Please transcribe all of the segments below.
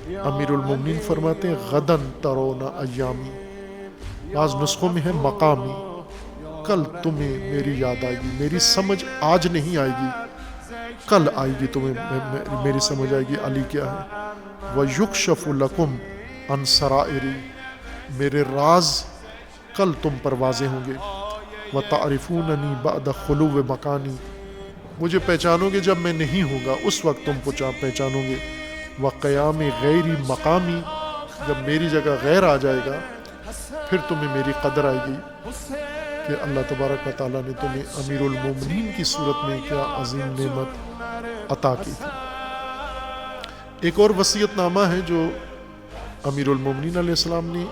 امیر المومنین فرماتے ہیں غدن ترون ایامی، بعض نسخوں میں ہے مقامی، کل تمہیں میری یاد آئے گی، میری سمجھ آج نہیں آئے گی، کل آئے گی تمہیں میری سمجھ آئے گی علی کیا ہے۔ وَيُكْشَفُ لَكُمْ عَنْ سَرَائِرِي، میرے راز کل تم پر واضح ہوں گے۔ وَتَعْرِفُونَنِي بَعْدَ خُلُوِّ مَكَانِي، مجھے پہچانو گے جب میں نہیں ہوں گا، اس وقت تم پہچانو گے۔ وَقِيَامِ غَيْرِ مَقَامِي، جب میری جگہ غیر آ جائے گا پھر تمہیں میری قدر آئے گی کہ اللہ تبارک و تعالیٰ نے تمہیں امیر المومنین کی صورت میں کیا عظیم نعمت عطا کی تھی۔ ایک اور وصیت نامہ ہے جو امیر المومنین علیہ السلام نے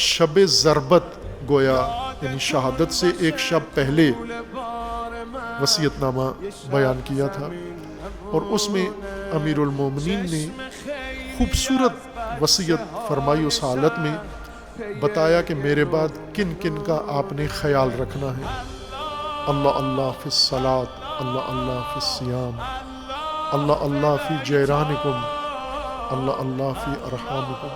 شب ضربت، گویا یعنی شہادت سے ایک شب پہلے وصیت نامہ بیان کیا تھا، اور اس میں امیر المومنین نے خوبصورت وصیت فرمائی۔ اس حالت میں بتایا کہ میرے بعد کن کن کا آپ نے خیال رکھنا ہے۔ اللہ اللہ فی الصلاۃ، اللہ اللہ فی الصیام، اللہ اللہ فی جیرانکم، اللہ اللہ فی ارحامکم،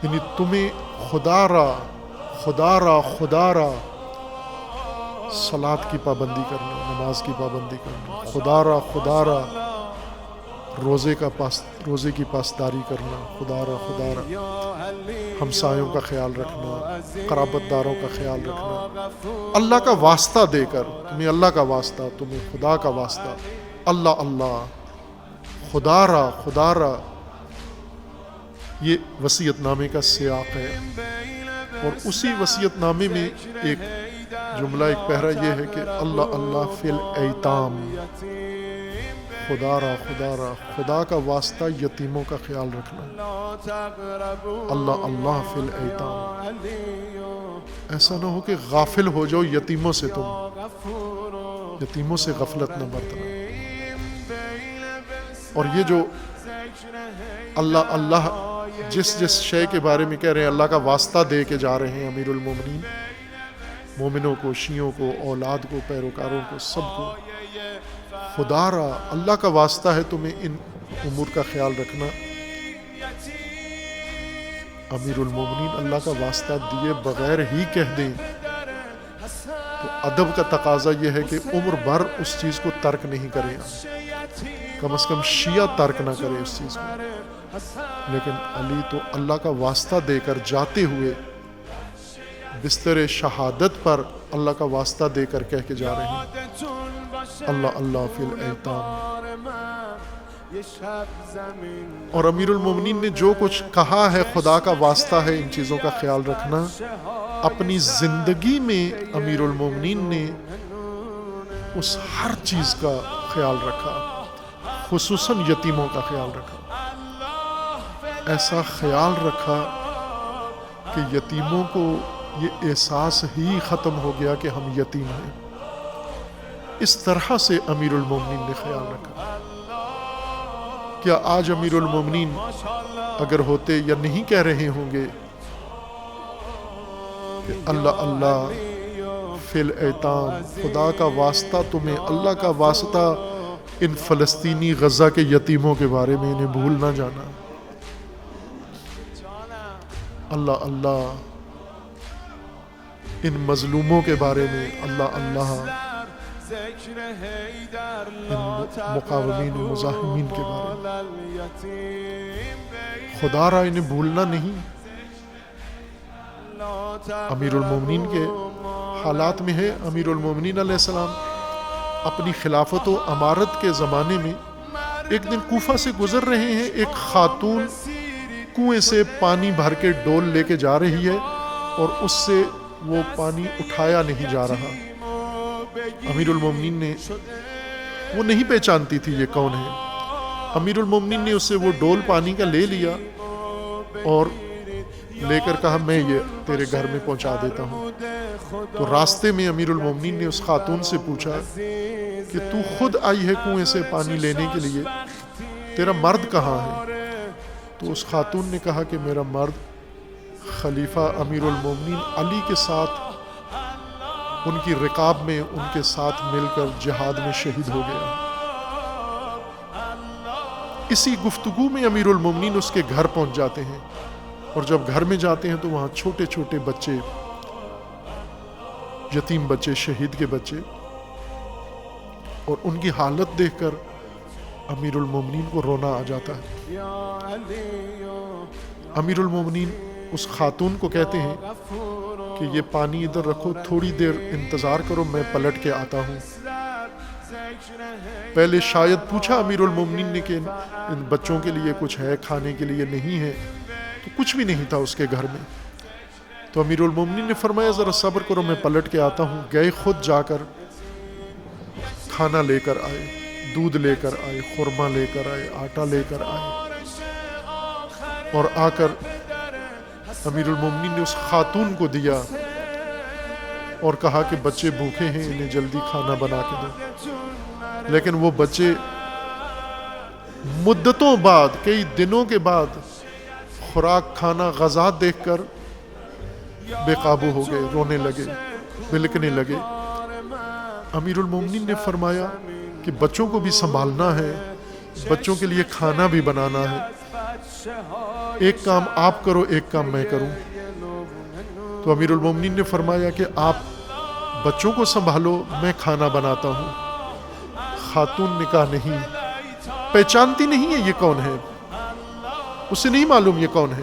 یعنی تمہیں خدا را صلاۃ کی پابندی کرنا، نماز کی پابندی کرنا، خدا را روزے کی پاسداری کرنا، خدا را ہمسایوں کا خیال رکھنا، قرابت داروں کا خیال رکھنا، اللہ کا واسطہ دے کر، تمہیں اللہ کا واسطہ، تمہیں خدا کا واسطہ، اللہ اللہ، خدا را، یہ وصیت نامے کا سیاق ہے۔ اور اسی وصیت نامے میں ایک جملہ، ایک پیرا یہ ہے کہ اللہ اللہ فی الایتام، خدا را خدا کا واسطہ یتیموں کا خیال رکھنا، اللہ اللہ فی الایتام، ایسا نہ ہو کہ غافل ہو جاؤ یتیموں سے، یتیموں سے غفلت نہ برتنا۔ اور یہ جو اللہ اللہ جس شے کے بارے میں کہہ رہے ہیں، اللہ کا واسطہ دے کے جا رہے ہیں امیر المومنین، مومنوں کو، شیعوں کو، اولاد کو، پیروکاروں کو، سب کو، خدا را، اللہ کا واسطہ ہے تمہیں ان امور کا خیال رکھنا۔ امیر المومنین اللہ کا واسطہ دیے بغیر ہی کہہ دیں تو ادب کا تقاضا یہ ہے کہ عمر بھر اس چیز کو ترک نہیں کریں، کم از کم شیعہ ترک نہ کرے اس چیز کو۔ لیکن علی تو اللہ کا واسطہ دے کر جاتے ہوئے بستر شہادت پر اللہ کا واسطہ دے کر کہہ کے جا رہے ہیں، اللہ اللہ فی الایتام۔ اور امیر المومنین نے جو کچھ کہا ہے خدا کا واسطہ ہے ان چیزوں کا خیال رکھنا، اپنی زندگی میں امیر المومنین نے اس ہر چیز کا خیال رکھا، خصوصاً یتیموں کا خیال رکھا۔ ایسا خیال رکھا کہ یتیموں کو یہ احساس ہی ختم ہو گیا کہ ہم یتیم ہیں۔ اس طرح سے امیر المومنین نے خیال رکھا۔ کیا آج امیر المومنین اگر ہوتے یا نہیں کہہ رہے ہوں گے کہ اللہ اللہ فی الایتام، خدا کا واسطہ تمہیں، اللہ کا واسطہ ان فلسطینی غزہ کے یتیموں کے بارے میں انہیں بھول نہ جانا، اللہ اللہ ان مظلوموں کے بارے میں، اللہ اللہ ان مقاومین و مزاحمین کے بارے میں، خدا را انہیں بھولنا نہیں۔ امیر المومنین کے حالات میں ہے، امیر المومنین علیہ السلام اپنی خلافت و امارت کے زمانے میں ایک دن کوفہ سے گزر رہے ہیں، ایک خاتون کنویں سے پانی بھر کے ڈول لے کے جا رہی ہے اور اس سے وہ پانی اٹھایا نہیں جا رہا۔ امیر المومنین نے، وہ نہیں پہچانتی تھی یہ کون ہے، امیر المومنین نے اس سے وہ ڈول پانی کا لے لیا اور لے کر کہا میں یہ تیرے گھر میں پہنچا دیتا ہوں۔ تو راستے میں امیر المومنین نے اس خاتون سے پوچھا کہ تو خود آئی ہے کنویں سے پانی لینے کے لیے، تیرا مرد کہاں ہے؟ تو اس خاتون نے کہا کہ میرا مرد خلیفہ امیر المومنین علی کے ساتھ ان کی رکاب میں ان کے ساتھ مل کر جہاد میں شہید ہو گیا۔ اسی گفتگو میں امیر المومنین اس کے گھر پہنچ جاتے ہیں، اور جب گھر میں جاتے ہیں تو وہاں چھوٹے چھوٹے بچے، یتیم بچے، شہید کے بچے، اور ان کی حالت دیکھ کر امیر المومنین کو رونا آ جاتا ہے۔ امیر المومنین اس خاتون کو کہتے ہیں کہ یہ پانی ادھر رکھو، تھوڑی دیر انتظار کرو، میں پلٹ کے آتا ہوں۔ پہلے شاید پوچھا امیر المومنین نے کہ ان بچوں کے لیے کچھ ہے کھانے کے لیے، نہیں ہے، تو کچھ بھی نہیں تھا اس کے گھر میں۔ تو امیر المومنین نے فرمایا ذرا صبر کرو، میں پلٹ کے آتا ہوں۔ گئے، خود جا کر کھانا لے کر آئے، دودھ لے کر آئے، خورما لے کر آئے، آٹا لے کر آئے، اور آ کر امیر المومنین نے اس خاتون کو دیا اور کہا کہ بچے بھوکے ہیں، انہیں جلدی کھانا بنا کے دو۔ لیکن وہ بچے مدتوں بعد، کئی دنوں کے بعد خوراک، کھانا، غذا دیکھ کر بے قابو ہو گئے، رونے لگے، بلکنے لگے۔ امیر المومنین نے فرمایا کہ بچوں کو بھی سنبھالنا ہے، بچوں کے لیے کھانا بھی بنانا ہے، ایک کام آپ کرو، ایک کام میں کروں۔ تو امیر المومنین نے فرمایا کہ آپ بچوں کو سنبھالو، میں کھانا بناتا ہوں۔ خاتون نے کہا نہیں، پہچانتی نہیں ہے یہ کون ہے، اسے نہیں معلوم یہ کون ہے۔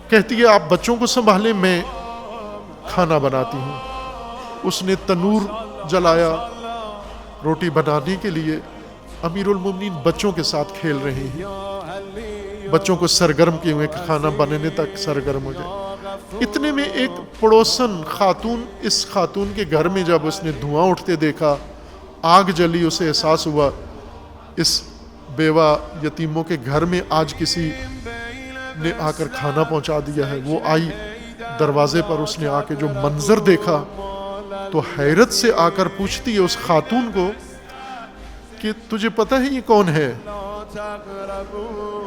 کہتی ہے آپ بچوں کو سنبھالیں، میں کھانا بناتی ہوں۔ اس نے تنور جلایا روٹی بنانے کے لیے۔ امیر المومنین بچوں کے ساتھ کھیل رہے ہیں، بچوں کو سرگرم کیے ہوئے، کھانا بنانے تک سرگرم ہو گئے۔ اتنے میں ایک پڑوسن خاتون، اس خاتون کے گھر میں جب اس نے دھواں اٹھتے دیکھا، آگ جلی، اسے احساس ہوا اس بیوہ یتیموں کے گھر میں آج کسی نے آ کر کھانا پہنچا دیا ہے۔ وہ آئی دروازے پر، اس نے آ کے جو منظر دیکھا تو حیرت سے آ کر پوچھتی ہے اس خاتون کو کہ تجھے پتہ ہے یہ کون ہے؟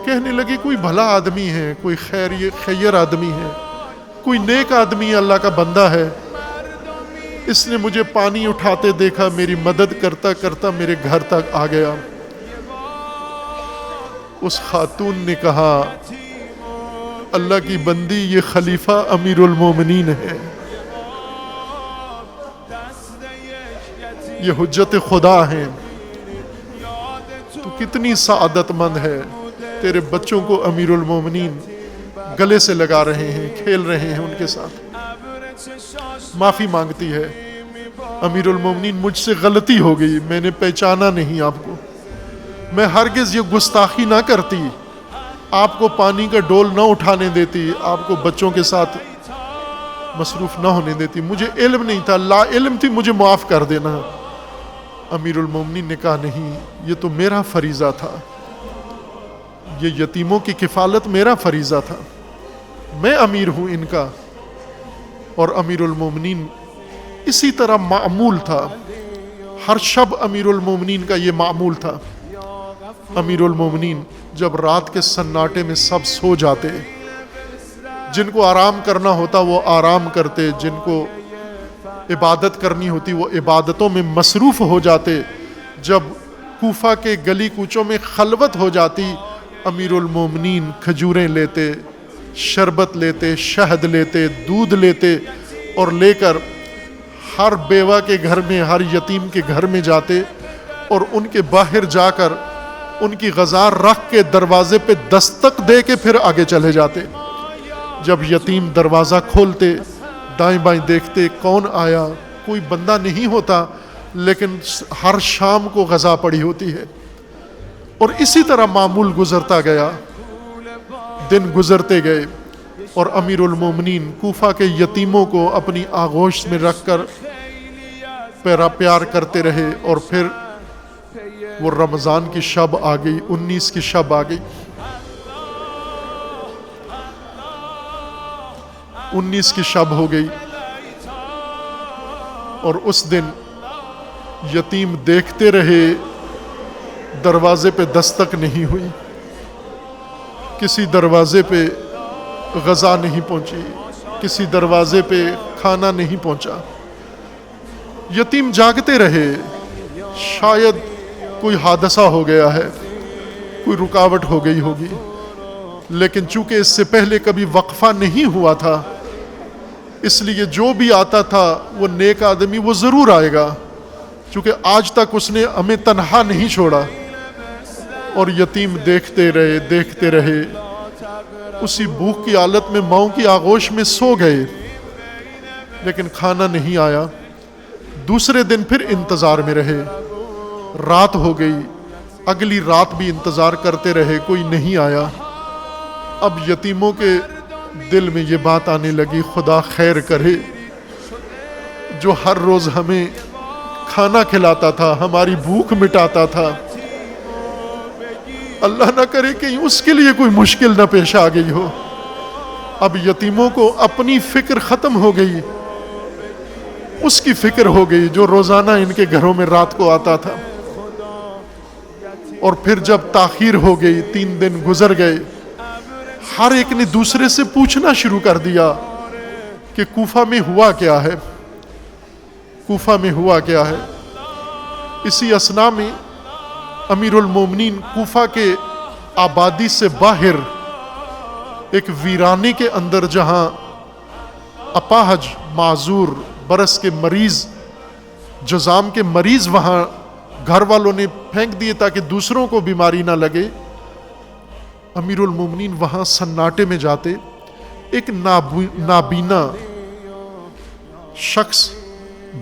کہنے لگی کوئی بھلا آدمی ہے، کوئی خیر آدمی ہے، کوئی نیک آدمی ہے، اللہ کا بندہ ہے۔ اس نے مجھے پانی اٹھاتے دیکھا، میری مدد کرتا کرتا میرے گھر تک آ گیا۔ اس خاتون نے کہا اللہ کی بندی، یہ خلیفہ امیر المومنین ہے، یہ حجت خدا ہیں، تو کتنی سعادت مند ہے، تیرے بچوں کو امیر المومنین گلے سے لگا رہے ہیں، کھیل رہے ہیں ان کے ساتھ۔ معافی مانگتی ہے، امیر المومنین مجھ سے غلطی ہو گئی، میں نے پہچانا نہیں آپ کو، میں ہرگز یہ گستاخی نہ کرتی، آپ کو پانی کا ڈول نہ اٹھانے دیتی، آپ کو بچوں کے ساتھ مصروف نہ ہونے دیتی، مجھے علم نہیں تھا، لا علم تھی، مجھے معاف کر دینا۔ امیر المومنین نے کہا نہیں، یہ تو میرا فریضہ تھا، یہ یتیموں کی کفالت میرا فریضہ تھا، میں امیر ہوں ان کا۔ اور امیر المومنین اسی طرح معمول تھا، ہر شب امیر المومنین کا یہ معمول تھا۔ امیر المومنین جب رات کے سناٹے میں سب سو جاتے، جن کو آرام کرنا ہوتا وہ آرام کرتے، جن کو عبادت کرنی ہوتی وہ عبادتوں میں مصروف ہو جاتے۔ جب کوفہ کے گلی کوچوں میں خلوت ہو جاتی، امیر المومنین کھجوریں لیتے، شربت لیتے، شہد لیتے، دودھ لیتے، اور لے کر ہر بیوہ کے گھر میں، ہر یتیم کے گھر میں جاتے، اور ان کے باہر جا کر ان کی غذا رکھ کے دروازے پہ دستک دے کے پھر آگے چلے جاتے۔ جب یتیم دروازہ کھولتے، دائیں بائیں دیکھتے کون آیا، کوئی بندہ نہیں ہوتا، لیکن ہر شام کو غذا پڑی ہوتی ہے۔ اور اسی طرح معمول گزرتا گیا، دن گزرتے گئے، اور امیر المومنین کوفہ کے یتیموں کو اپنی آغوش میں رکھ کر پیار کرتے رہے۔ اور پھر وہ رمضان کی شب آ گئی، 19 کی شب آ گئی، 19 کی شب ہو گئی، اور اس دن یتیم دیکھتے رہے، دروازے پہ دستک نہیں ہوئی، کسی دروازے پہ غذا نہیں پہنچی، کسی دروازے پہ کھانا نہیں پہنچا۔ یتیم جاگتے رہے، شاید کوئی حادثہ ہو گیا ہے، کوئی رکاوٹ ہو گئی ہوگی، لیکن چونکہ اس سے پہلے کبھی وقفہ نہیں ہوا تھا، اس لیے جو بھی آتا تھا وہ نیک آدمی وہ ضرور آئے گا، چونکہ آج تک اس نے ہمیں تنہا نہیں چھوڑا۔ اور یتیم دیکھتے رہے، اسی بھوک کی حالت میں ماؤں کی آغوش میں سو گئے، لیکن کھانا نہیں آیا۔ دوسرے دن پھر انتظار میں رہے، رات ہو گئی، اگلی رات بھی انتظار کرتے رہے، کوئی نہیں آیا۔ اب یتیموں کے دل میں یہ بات آنے لگی، خدا خیر کرے، جو ہر روز ہمیں کھانا کھلاتا تھا، ہماری بھوک مٹاتا تھا، اللہ نہ کرے کہ اس کے لیے کوئی مشکل نہ پیش آ گئی ہو۔ اب یتیموں کو اپنی فکر ختم ہو گئی، اس کی فکر ہو گئی جو روزانہ ان کے گھروں میں رات کو آتا تھا۔ اور پھر جب تاخیر ہو گئی، 3 دن گزر گئے، ہر ایک نے دوسرے سے پوچھنا شروع کر دیا کہ کوفہ میں ہوا کیا ہے، کوفہ میں ہوا کیا ہے۔ اسی اثناء میں امیر المومنین کوفہ کے آبادی سے باہر ایک ویرانے کے اندر، جہاں اپاہج، معذور، برس کے مریض، جزام کے مریض وہاں گھر والوں نے پھینک دیے تاکہ دوسروں کو بیماری نہ لگے، امیر المومنین وہاں سناٹے میں جاتے، ایک نابینا شخص،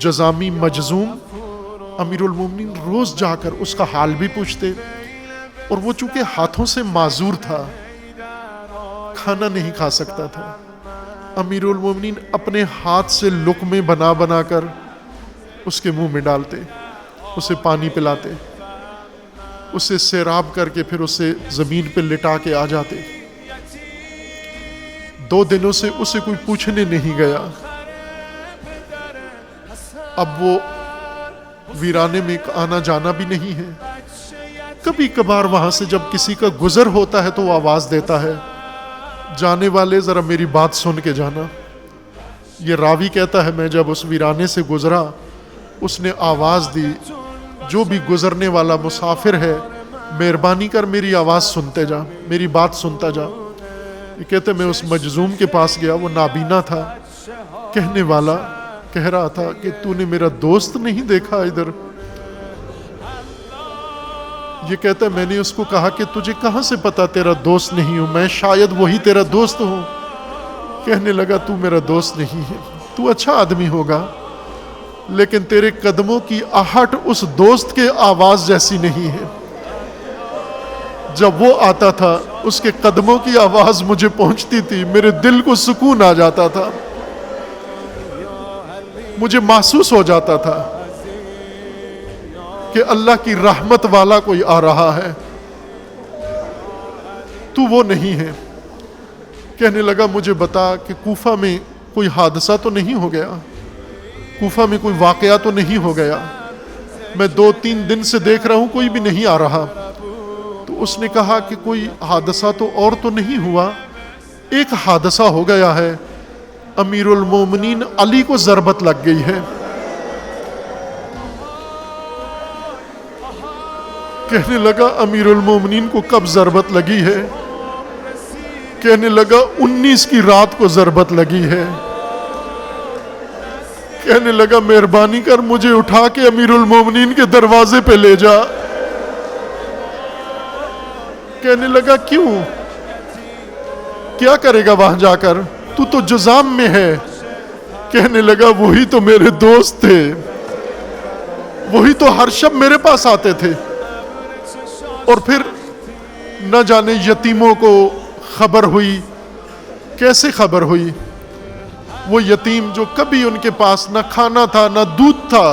جزامی مجزوم، امیر المومنین روز جا کر اس کا حال بھی پوچھتے، اور وہ چونکہ ہاتھوں سے معذور تھا، کھانا نہیں کھا سکتا تھا، امیر المومنین اپنے ہاتھ سے لقمے بنا بنا کر اس کے منہ میں ڈالتے، اسے پانی پلاتے، اسے سیراب کر کے پھر اسے زمین پہ لٹا کے آ جاتے۔ 2 دنوں سے اسے کوئی پوچھنے نہیں گیا۔ اب وہ ویرانے میں آنا جانا بھی نہیں ہے، کبھی کبھار وہاں سے جب کسی کا گزر ہوتا ہے تو وہ آواز دیتا ہے، جانے والے ذرا میری بات سن کے جانا۔ یہ راوی کہتا ہے میں جب اس ویرانے سے گزرا، اس نے آواز دی، جو بھی گزرنے والا مسافر ہے مہربانی کر میری آواز سنتے جا، میری بات سنتا جا۔ یہ کہتے میں اس مجزوم کے پاس گیا، وہ نابینا تھا، کہنے والا کہہ رہا تھا کہ تو نے میرا دوست نہیں دیکھا ادھر؟ یہ کہتا ہے میں نے اس کو کہا کہ تجھے کہاں سے پتا تیرا دوست نہیں ہوں میں، شاید وہی تیرا دوست ہوں۔ کہنے لگا تو میرا دوست نہیں ہے، تو اچھا آدمی ہوگا، لیکن تیرے قدموں کی آہٹ اس دوست کے آواز جیسی نہیں ہے۔ جب وہ آتا تھا اس کے قدموں کی آواز مجھے پہنچتی تھی، میرے دل کو سکون آ جاتا تھا، مجھے محسوس ہو جاتا تھا کہ اللہ کی رحمت والا کوئی آ رہا ہے، تو وہ نہیں ہے۔ کہنے لگا مجھے بتا کہ کوفہ میں کوئی حادثہ تو نہیں ہو گیا، کوفہ میں کوئی واقعہ تو نہیں ہو گیا، میں 2-3 دن سے دیکھ رہا ہوں کوئی بھی نہیں آ رہا۔ تو اس نے کہا کہ کوئی حادثہ تو اور تو نہیں ہوا، ایک حادثہ ہو گیا ہے، امیر المومنین علی کو ضربت لگ گئی ہے۔ کہنے لگا امیر المومنین کو کب ضربت لگی ہے؟ کہنے لگا 19 کی رات کو ضربت لگی ہے۔ کہنے لگا مہربانی کر مجھے اٹھا کے امیر المومنین کے دروازے پہ لے جا۔ کہنے لگا کیوں؟ کیا کرے گا وہاں جا کر؟ تو جزام میں ہے۔ کہنے لگا وہی تو میرے دوست تھے، وہی تو ہر شب میرے پاس آتے تھے۔ اور پھر نہ جانے یتیموں کو خبر ہوئی، کیسے خبر ہوئی؟ وہ یتیم جو کبھی ان کے پاس نہ کھانا تھا نہ دودھ تھا،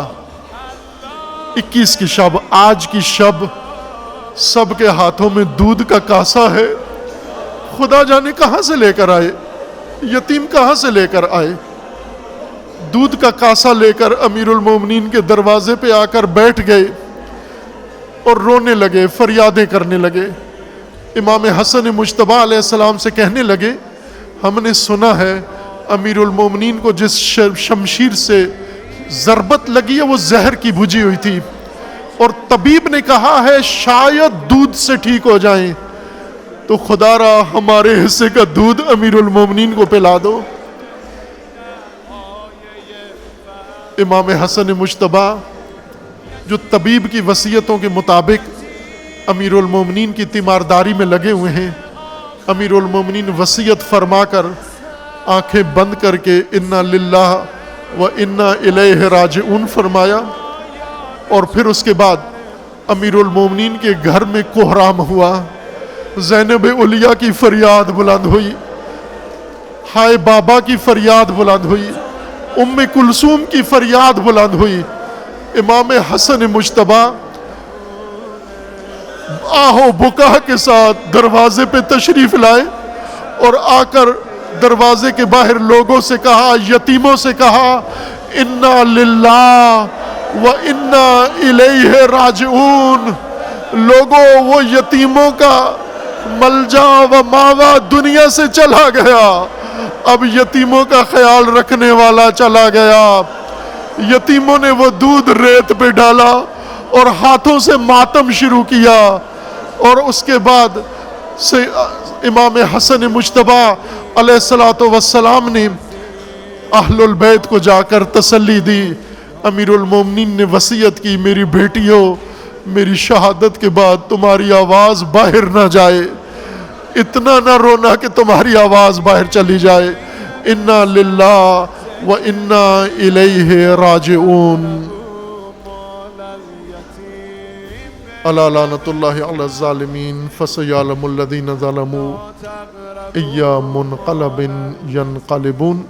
21 کی شب، آج کی شب سب کے ہاتھوں میں دودھ کا کاسا ہے، خدا جانے کہاں سے لے کر آئے، یتیم کہاں سے لے کر آئے، دودھ کا کاسا لے کر امیر المومنین کے دروازے پہ آ کر بیٹھ گئے اور رونے لگے، فریادیں کرنے لگے۔ امام حسن مجتبیٰ علیہ السلام سے کہنے لگے ہم نے سنا ہے امیر المومنین کو جس شمشیر سے ضربت لگی ہے وہ زہر کی بھجی ہوئی تھی، اور طبیب نے کہا ہے شاید دودھ سے ٹھیک ہو جائیں، تو خدا را ہمارے حصے کا دودھ امیر المومنین کو پلا دو۔ امام حسن مجتبیٰ جو طبیب کی وصیتوں کے مطابق امیر المومنین کی تیمارداری میں لگے ہوئے ہیں، امیر المومنین وصیت فرما کر آنکھیں بند کر کے انا للہ و انا الیہ راجعون فرمایا، اور پھر اس کے بعد امیر المومنین کے گھر میں کوہرام ہوا، زینب علیہ کی فریاد بلند ہوئی، ہائے بابا کی فریاد بلند ہوئی، ام کلثوم کی فریاد بلند ہوئی۔ امام حسن مجتبیٰ آہو بکا کے ساتھ دروازے پہ تشریف لائے اور آ کر دروازے کے باہر لوگوں سے کہا، یتیموں سے کہا، انا للہ و انا الیہ راجعون۔ لوگوں، وہ یتیموں کا ملجا و ماوا دنیا سے چلا گیا، اب یتیموں کا خیال رکھنے والا چلا گیا۔ یتیموں نے وہ دودھ ریت پہ ڈالا اور ہاتھوں سے ماتم شروع کیا، اور اس کے بعد سے امام حسن مجتبیٰ علیہ السلام نے اہل البیت کو جا کر تسلی دی۔ امیر المومنین نے وصیت کی، میری بیٹیوں، میری شہادت کے بعد تمہاری آواز باہر نہ جائے، اتنا نہ رونا کہ تمہاری آواز باہر چلی جائے۔ انا للہ و انا الیہ راجعون۔ الا لعنۃ اللہ علی الظالمین فسیعلم الذین ظلموا ای منقلب ینقلبون۔